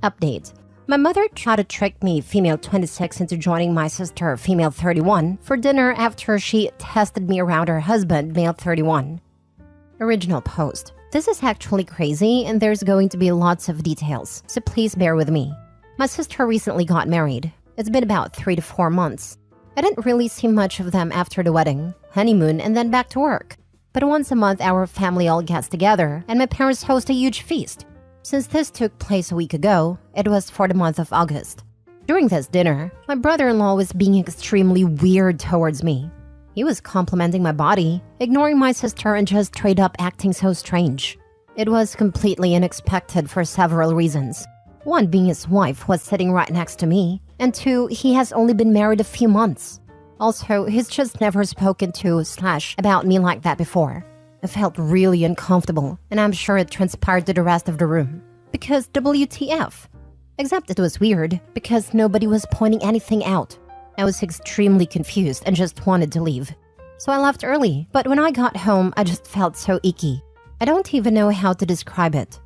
Update. My mother tried to trick me, female 26, into joining my sister, female 31, for dinner after she tested me around her husband, male 31. Original post. This is actually crazy and there's going to be lots of details, so please bear with me. My sister recently got married. It's been about 3 to 4 months. I didn't really see much of them after the wedding, honeymoon, and then back to work. But once a month our family all gets together and my parents host a huge feast. Since this took place a week ago, it was for the month of August. During this dinner, my brother-in-law was being extremely weird towards me. He was complimenting my body, ignoring my sister, and just straight up acting so strange. It was completely unexpected for several reasons. One being his wife was sitting right next to me, and two, he has only been married a few months. Also, he's just never spoken to / about me like that before. I felt really uncomfortable, and I'm sure it transpired to the rest of the room. Because WTF? Except it was weird, because nobody was pointing anything out. I was extremely confused and just wanted to leave. So I left early, but when I got home, I just felt so icky. I don't even know how to describe it.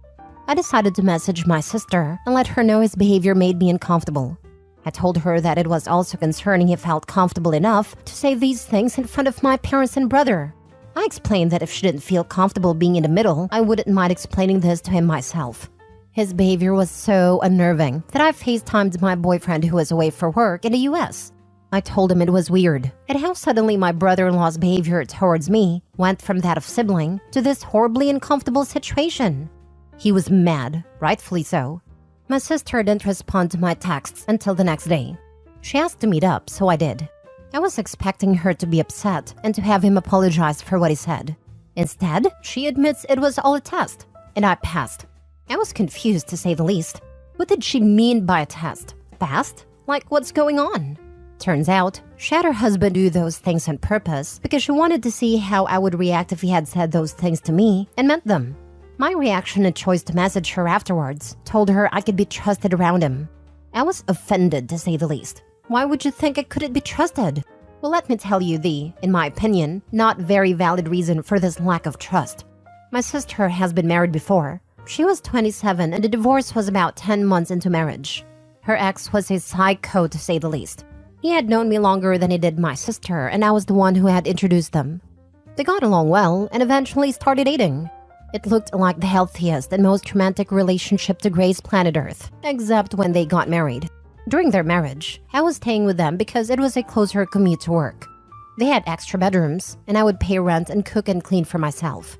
I decided to message my sister and let her know his behavior made me uncomfortable. I told her that it was also concerning he felt comfortable enough to say these things in front of my parents and brother. I explained that if she didn't feel comfortable being in the middle, I wouldn't mind explaining this to him myself. His behavior was so unnerving that I FaceTimed my boyfriend who was away for work in the US. I told him it was weird, and how suddenly my brother-in-law's behavior towards me went from that of sibling to this horribly uncomfortable situation. He was mad, rightfully so. My sister didn't respond to my texts until the next day. She asked to meet up, so I did. I was expecting her to be upset and to have him apologize for what he said. Instead, she admits it was all a test, and I passed. I was confused to say the least. What did she mean by a test? Passed? Like, what's going on? Turns out, she had her husband do those things on purpose because she wanted to see how I would react if he had said those things to me and meant them. My reaction and choice to message her afterwards told her I could be trusted around him. I was offended, to say the least. Why would you think I couldn't be trusted? Well, let me tell you the, in my opinion, not very valid reason for this lack of trust. My sister has been married before. She was 27 and the divorce was about 10 months into marriage. Her ex was a psycho, to say the least. He had known me longer than he did my sister, and I was the one who had introduced them. They got along well and eventually started dating. It looked like the healthiest and most romantic relationship to grace planet Earth, except when they got married. During their marriage, I was staying with them because it was a closer commute to work. They had extra bedrooms, and I would pay rent and cook and clean for myself.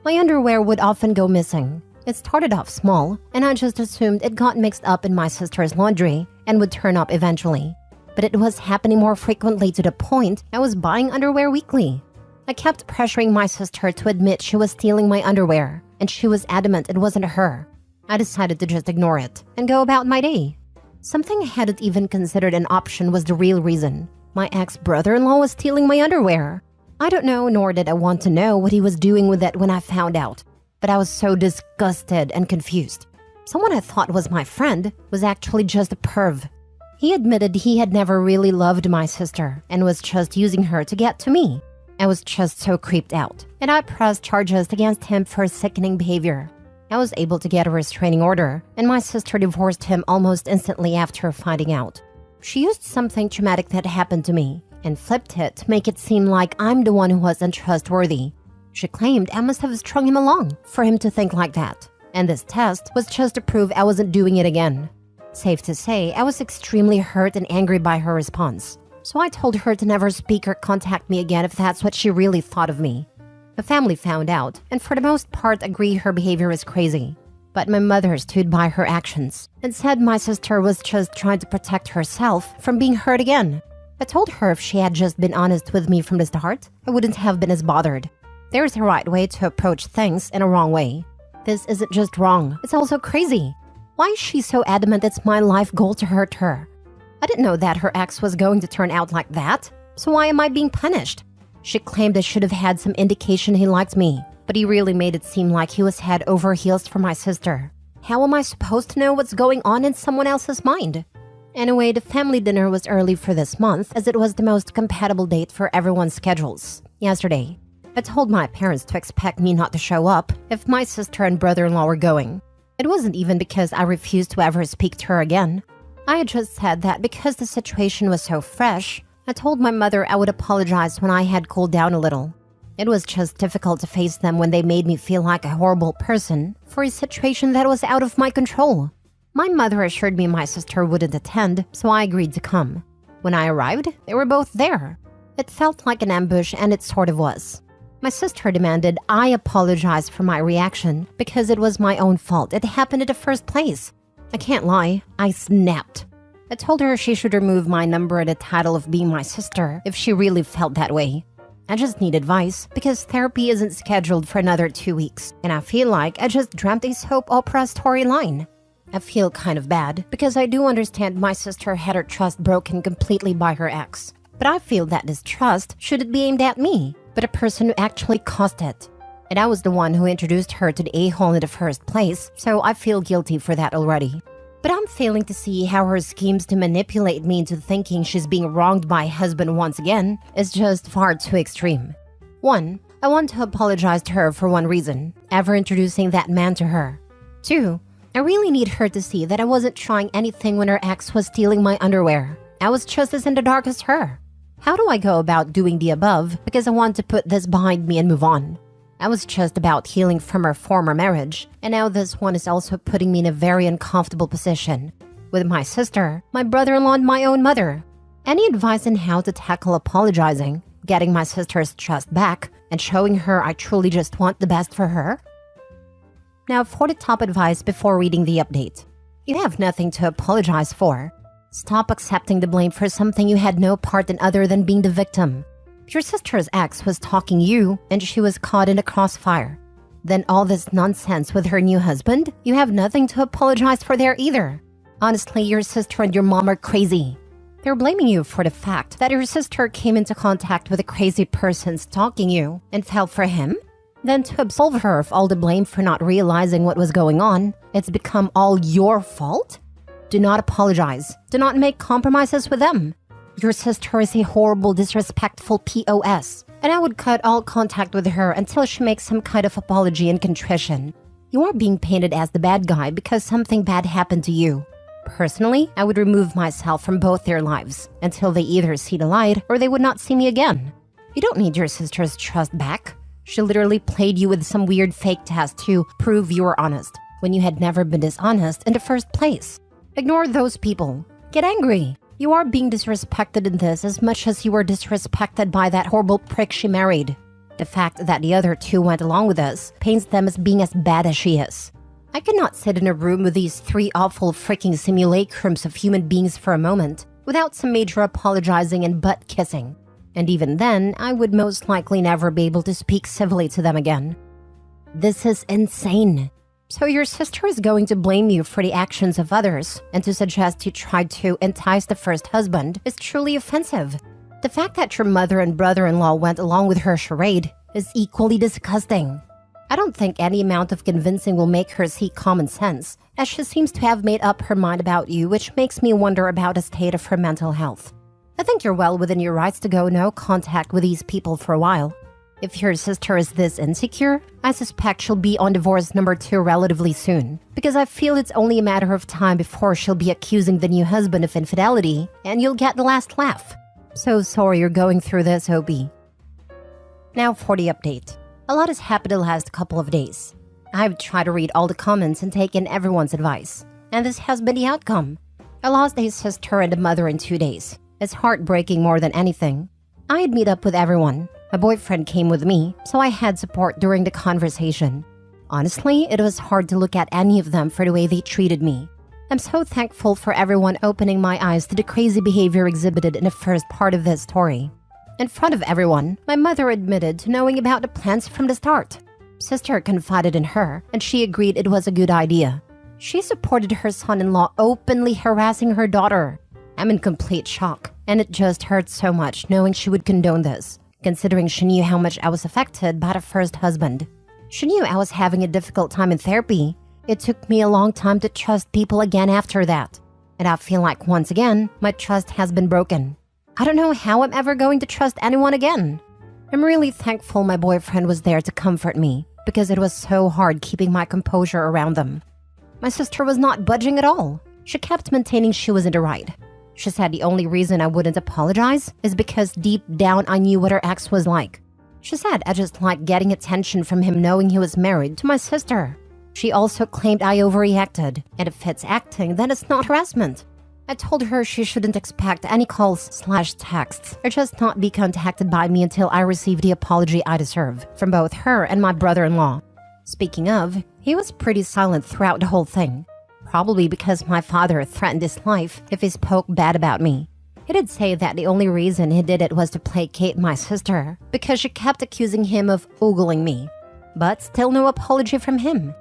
My underwear would often go missing. It started off small, and I just assumed it got mixed up in my sister's laundry and would turn up eventually. But it was happening more frequently to the point I was buying underwear weekly. I kept pressuring my sister to admit she was stealing my underwear, and she was adamant it wasn't her. I decided to just ignore it and go about my day. Something I hadn't even considered an option was the real reason. My ex-brother-in-law was stealing my underwear. I don't know, nor did I want to know what he was doing with it when I found out. But I was so disgusted and confused. Someone I thought was my friend was actually just a perv. He admitted he had never really loved my sister and was just using her to get to me. I was just so creeped out, and I pressed charges against him for sickening behavior. I was able to get a restraining order, and my sister divorced him almost instantly after finding out. She used something traumatic that happened to me and flipped it to make it seem like I'm the one who was untrustworthy. She claimed I must have strung him along for him to think like that, and this test was just to prove I wasn't doing it again. Safe to say, I was extremely hurt and angry by her response, so I told her to never speak or contact me again if that's what she really thought of me. The family found out, and for the most part agree her behavior is crazy. But my mother stood by her actions and said my sister was just trying to protect herself from being hurt again. I told her if she had just been honest with me from the start, I wouldn't have been as bothered. There's a right way to approach things and a wrong way. This isn't just wrong, it's also crazy. Why is she so adamant it's my life goal to hurt her? I didn't know that her ex was going to turn out like that, so why am I being punished? She claimed I should have had some indication he liked me, but he really made it seem like he was head over heels for my sister. How am I supposed to know what's going on in someone else's mind? Anyway, the family dinner was early for this month as it was the most compatible date for everyone's schedules. Yesterday, I told my parents to expect me not to show up if my sister and brother-in-law were going. It wasn't even because I refused to ever speak to her again. I had just said that because the situation was so fresh, I told my mother I would apologize when I had cooled down a little. It was just difficult to face them when they made me feel like a horrible person for a situation that was out of my control. My mother assured me my sister wouldn't attend, so I agreed to come. When I arrived, they were both there. It felt like an ambush, and it sort of was. My sister demanded I apologize for my reaction because it was my own fault. It happened in the first place. I can't lie, I snapped. I told her she should remove my number and the title of being my sister if she really felt that way. I just need advice because therapy isn't scheduled for another 2 weeks, and I feel like I just dreamt a soap opera storyline. I feel kind of bad because I do understand my sister had her trust broken completely by her ex. But I feel that this trust shouldn't be aimed at me, but a person who actually caused it. And I was the one who introduced her to the a-hole in the first place, so I feel guilty for that already. But I'm failing to see how her schemes to manipulate me into thinking she's being wronged by husband once again is just far too extreme. 1. I want to apologize to her for one reason, ever introducing that man to her. 2. I really need her to see that I wasn't trying anything when her ex was stealing my underwear. I was just as in the dark as her. How do I go about doing the above because I want to put this behind me and move on? I was just about healing from our former marriage, and now this one is also putting me in a very uncomfortable position. With my sister, my brother-in-law, and my own mother. Any advice on how to tackle apologizing, getting my sister's trust back, and showing her I truly just want the best for her? Now for the top advice before reading the update. You have nothing to apologize for. Stop accepting the blame for something you had no part in other than being the victim. Your sister's ex was talking you, and she was caught in a crossfire. Then all this nonsense with her new husband, you have nothing to apologize for there either. Honestly, your sister and your mom are crazy. They're blaming you for the fact that your sister came into contact with a crazy person stalking you and fell for him. Then to absolve her of all the blame for not realizing what was going on, it's become all your fault? Do not apologize. Do not make compromises with them. Your sister is a horrible, disrespectful POS, and I would cut all contact with her until she makes some kind of apology and contrition. You are being painted as the bad guy because something bad happened to you. Personally, I would remove myself from both their lives until they either see the light or they would not see me again. You don't need your sister's trust back. She literally played you with some weird fake test to prove you were honest when you had never been dishonest in the first place. Ignore those people. Get angry. You are being disrespected in this as much as you were disrespected by that horrible prick she married. The fact that the other two went along with us paints them as being as bad as she is. I cannot sit in a room with these 3 awful freaking simulacrums of human beings for a moment without some major apologizing and butt kissing. And even then, I would most likely never be able to speak civilly to them again. This is insane. So your sister is going to blame you for the actions of others, and to suggest you tried to entice the first husband is truly offensive. The fact that your mother and brother-in-law went along with her charade is equally disgusting. I don't think any amount of convincing will make her see common sense, as she seems to have made up her mind about you, which makes me wonder about the state of her mental health. I think you're well within your rights to go no contact with these people for a while. If your sister is this insecure, I suspect she'll be on divorce number 2 relatively soon, because I feel it's only a matter of time before she'll be accusing the new husband of infidelity, and you'll get the last laugh. So sorry you're going through this, OB. Now for the update. A lot has happened the last couple of days. I've tried to read all the comments and take in everyone's advice, and this has been the outcome. I lost a sister and a mother in 2 days. It's heartbreaking more than anything. I'd meet up with everyone. My boyfriend came with me, so I had support during the conversation. Honestly, it was hard to look at any of them for the way they treated me. I'm so thankful for everyone opening my eyes to the crazy behavior exhibited in the first part of this story. In front of everyone, my mother admitted to knowing about the plans from the start. Sister confided in her, and she agreed it was a good idea. She supported her son-in-law openly harassing her daughter. I'm in complete shock, and it just hurts so much knowing she would condone this, considering she knew how much I was affected by the first husband. She knew I was having a difficult time in therapy. It took me a long time to trust people again after that. And I feel like once again, my trust has been broken. I don't know how I'm ever going to trust anyone again. I'm really thankful my boyfriend was there to comfort me, because it was so hard keeping my composure around them. My sister was not budging at all. She kept maintaining she was in the right. She said the only reason I wouldn't apologize is because deep down I knew what her ex was like. She said I just liked getting attention from him knowing he was married to my sister. She also claimed I overreacted, and if it's acting, then it's not harassment. I told her she shouldn't expect any calls/texts or just not be contacted by me until I receive the apology I deserve from both her and my brother-in-law. Speaking of, he was pretty silent throughout the whole thing. Probably because my father threatened his life if he spoke bad about me. He did say that the only reason he did it was to placate my sister because she kept accusing him of ogling me. But still no apology from him.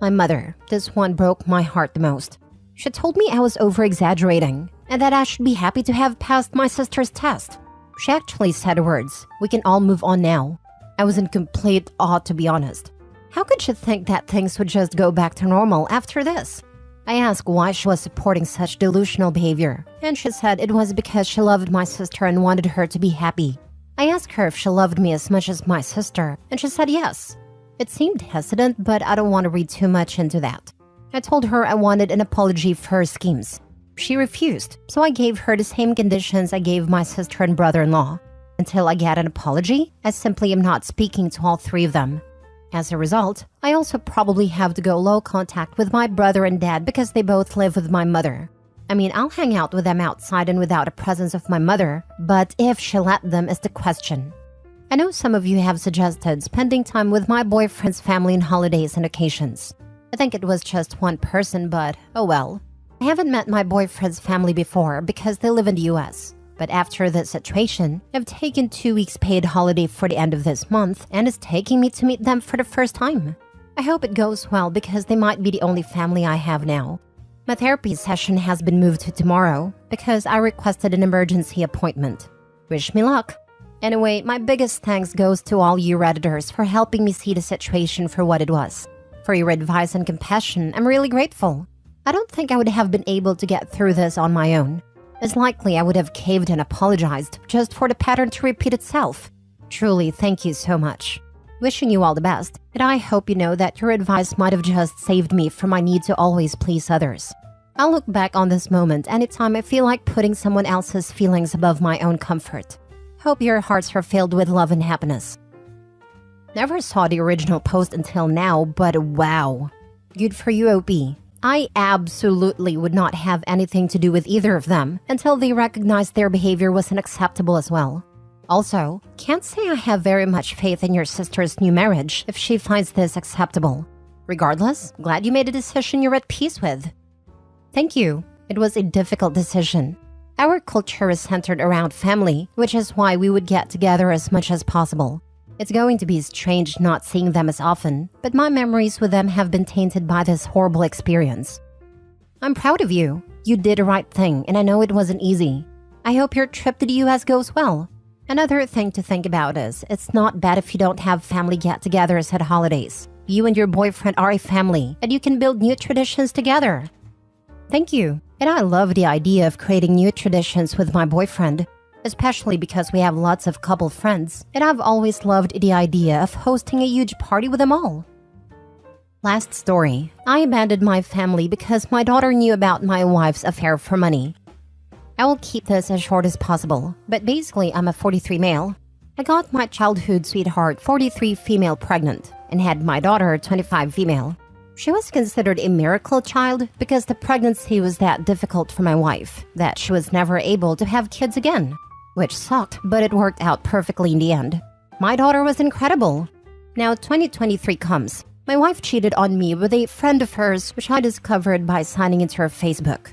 My mother, this one broke my heart the most. She told me I was over-exaggerating and that I should be happy to have passed my sister's test. She actually said the words, "We can all move on now." I was in complete awe, to be honest. How could she think that things would just go back to normal after this? I asked why she was supporting such delusional behavior, and she said it was because she loved my sister and wanted her to be happy. I asked her if she loved me as much as my sister, and she said yes. It seemed hesitant, but I don't want to read too much into that. I told her I wanted an apology for her schemes. She refused, so I gave her the same conditions I gave my sister and brother-in-law. Until I get an apology, I simply am not speaking to all three of them. As a result, I also probably have to go low contact with my brother and dad because they both live with my mother. I mean, I'll hang out with them outside and without the presence of my mother, but if she let them is the question. I know some of you have suggested spending time with my boyfriend's family on holidays and occasions. I think it was just one person, but oh well. I haven't met my boyfriend's family before because they live in the US. But after this situation, I've taken 2 weeks paid holiday for the end of this month and it's taking me to meet them for the first time. I hope it goes well because they might be the only family I have now. My therapy session has been moved to tomorrow because I requested an emergency appointment. Wish me luck. Anyway, my biggest thanks goes to all you Redditors for helping me see the situation for what it was. For your advice and compassion, I'm really grateful. I don't think I would have been able to get through this on my own. It's likely I would have caved and apologized just for the pattern to repeat itself. Truly, thank you so much. Wishing you all the best, and I hope you know that your advice might have just saved me from my need to always please others. I'll look back on this moment anytime I feel like putting someone else's feelings above my own comfort. Hope your hearts are filled with love and happiness. Never saw the original post until now, but wow. Good for you, OP. I absolutely would not have anything to do with either of them until they recognized their behavior was unacceptable as well. Also, can't say I have very much faith in your sister's new marriage if she finds this acceptable. Regardless, glad you made a decision you're at peace with. Thank you. It was a difficult decision. Our culture is centered around family, which is why we would get together as much as possible. It's going to be strange not seeing them as often, but my memories with them have been tainted by this horrible experience. I'm proud of you. You did the right thing, and I know it wasn't easy. I hope your trip to the US goes well. Another thing to think about is, it's not bad if you don't have family get-togethers at holidays. You and your boyfriend are a family, and you can build new traditions together. Thank you, and I love the idea of creating new traditions with my boyfriend. Especially because we have lots of couple friends, and I've always loved the idea of hosting a huge party with them all. Last story. I abandoned my family because my daughter knew about my wife's affair for money. I will keep this as short as possible, but basically I'm a 43 male. I got my childhood sweetheart 43 female pregnant and had my daughter 25 female. She was considered a miracle child because the pregnancy was that difficult for my wife that she was never able to have kids again. Which sucked, but it worked out perfectly in the end. My daughter was incredible. Now 2023 comes. My wife cheated on me with a friend of hers, which I discovered by signing into her Facebook.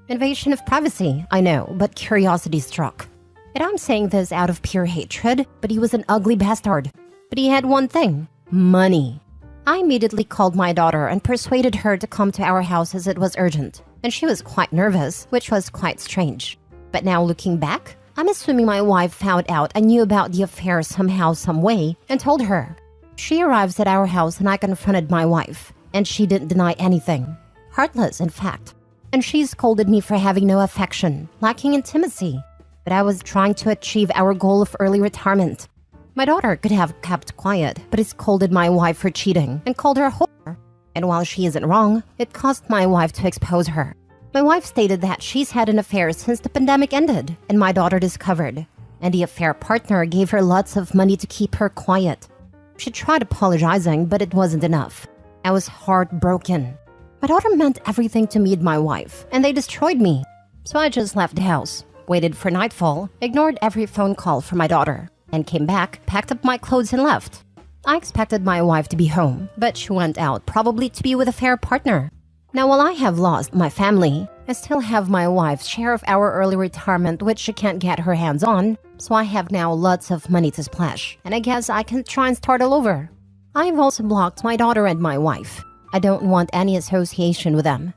Invasion of privacy, I know, but curiosity struck. And I'm saying this out of pure hatred, but he was an ugly bastard. But he had one thing: money. I immediately called my daughter and persuaded her to come to our house as it was urgent. And she was quite nervous, which was quite strange. But now looking back, I'm assuming my wife found out I knew about the affair somehow, some way, and told her. She arrives at our house and I confronted my wife, and she didn't deny anything. Heartless, in fact. And she scolded me for having no affection, lacking intimacy. But I was trying to achieve our goal of early retirement. My daughter could have kept quiet, but he scolded my wife for cheating and called her a whore. And while she isn't wrong, it caused my wife to expose her. My wife stated that she's had an affair since the pandemic ended and my daughter discovered. And the affair partner gave her lots of money to keep her quiet. She tried apologizing, but it wasn't enough. I was heartbroken. My daughter meant everything to me and my wife, and they destroyed me. So I just left the house, waited for nightfall, ignored every phone call from my daughter, and came back, packed up my clothes and left. I expected my wife to be home, but she went out probably to be with a fair partner. Now while I have lost my family, I still have my wife's share of our early retirement which she can't get her hands on, so I have now lots of money to splash, and I guess I can try and start all over. I've also blocked my daughter and my wife. I don't want any association with them.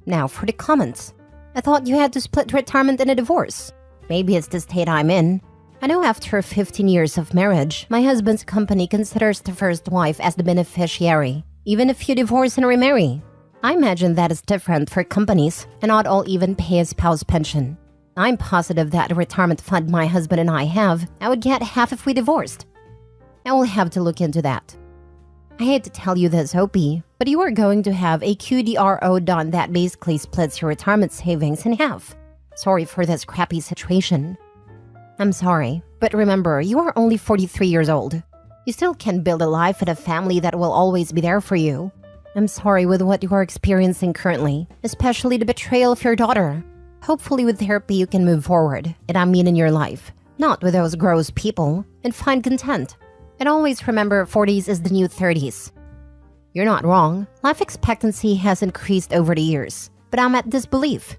Now for the comments. I thought you had to split retirement in a divorce. Maybe it's the state I'm in. I know after 15 years of marriage, my husband's company considers the first wife as the beneficiary, even if you divorce and remarry. I imagine that is different for companies, and not all even pay a spouse pension. I'm positive that the retirement fund my husband and I have, I would get half if we divorced. I will have to look into that. I hate to tell you this, Opie, but you are going to have a QDRO done that basically splits your retirement savings in half. Sorry for this crappy situation. I'm sorry, but remember, you are only 43 years old. You still can build a life and a family that will always be there for you. I'm sorry with what you are experiencing currently, especially the betrayal of your daughter. Hopefully with therapy you can move forward, and I mean in your life, not with those gross people, and find content. And always remember 40s is the new 30s. You're not wrong, life expectancy has increased over the years, but I'm at disbelief.